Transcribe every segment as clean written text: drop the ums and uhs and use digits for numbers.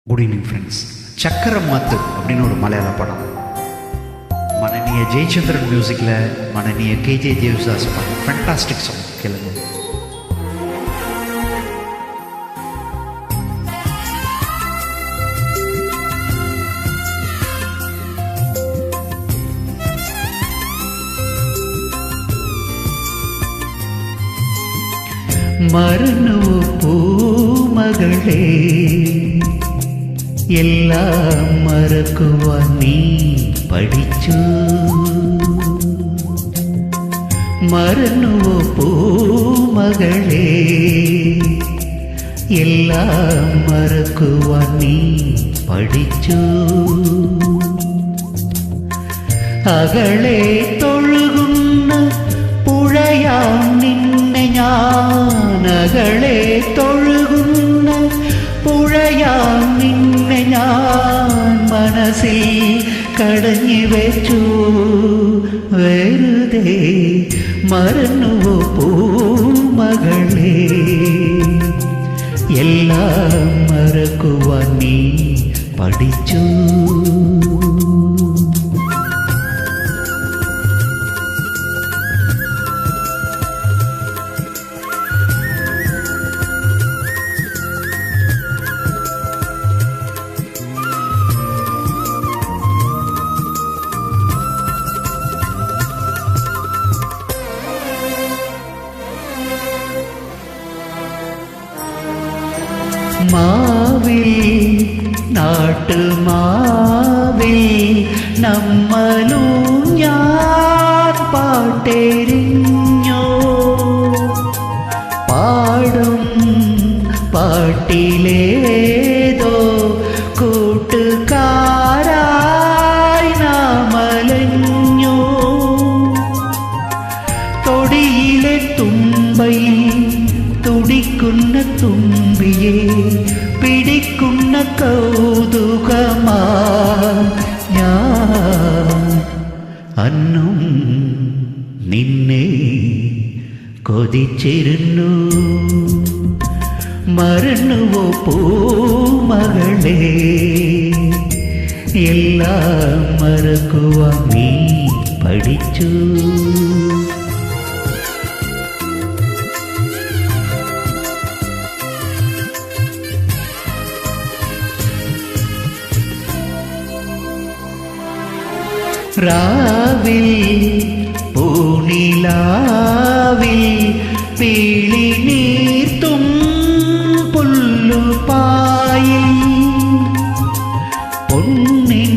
Good evening friends. சக்கரமாத்து அப்படின்னு ஒரு மலையாள படம். மனனிய ஜெயச்சந்திரன் மியூசிக்கில் மனனிய கேஜே தேவதாஸ் படம். ஃபேண்டாஸ்டிக் சாங் கேளுங்க. ಮರನು ಪೂಮಗಳೇ ಎಲ್ಲ ಮರಕುವ ನೀ ಪಡಿಚು ಮರನು ಪೂಮಗಳೇ ಎಲ್ಲ ಮರಕುವ ನೀ ಪಡಿಚು അകളെ തൊഴുകുന്ന പുഴയാം നിന്നെ ഞാനകളെ തൊഴുകുന്ന പുഴയാം നിന്നെ ഞാൻ മനസ്സിൽ കടഞ്ഞു വെച്ചു വെറുതെ മറന്നുവോ പൂമകളെ എല്ലാം മറക്കുവാൻ നീ പഠിച്ചു. മാവിൽ നാട്ടുമാവിൽ നമ്മളും ഞാൻ പാട്ടെരിഞ്ഞോ പാടും പാട്ടിലേതോ കൂട്ടുകാരായി നാമലഞ്ഞോ തൊടിയിലെ തുമ്പയിൽ തുടിക്കുന്ന തുമ്പിയെ പിടിക്കുന്ന കൗതുകമാ ഞാൻ അന്നും നിന്നെ കൊതിച്ചിരുന്നു. മറന്നുവോ പൂമകളെ എല്ലാം മറക്കുവാൻ നീ പഠിച്ചു. രാവിൽ പൂനിലാവിൽ പീളി നീർത്തും പുല്ലുപായിൽ പൊന്നിൻ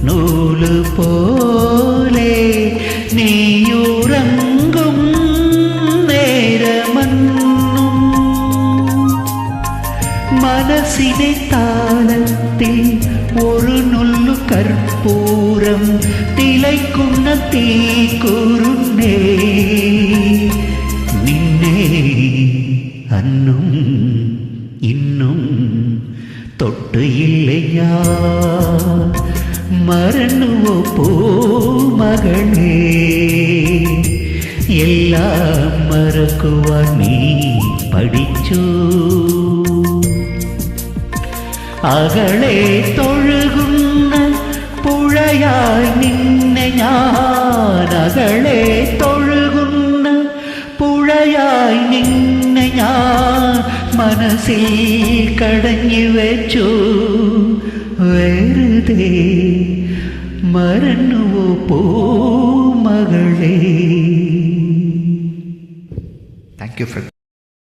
നൂല് പോലെ നീയുറങ്ങും നേരമന്നും മനസ്സിനെ താളത്തിൽ ഒരു നുള്ളു കർപ്പൂരം തിളയ്ക്കുന്ന തീക്കുരുന്നേ നിന്നെ അന്നും ഇന്നും തൊട്ടില്ലയാ. മറന്നുവോ പൂമകളെ എല്ലാം മറക്കുവാൻ നീ പഠിച്ചു. അകളെ തൊഴുകുന്ന പുഴയായി നിന്നെ ഞാൻ അകളെ തൊഴുകുന്ന പുഴയായി നിന്നെ ഞാൻ മനസ്സിൽ കടഞ്ഞു വെച്ചു വെറുതെ മറന്നുവോ പൂമകളെ. Thank you front.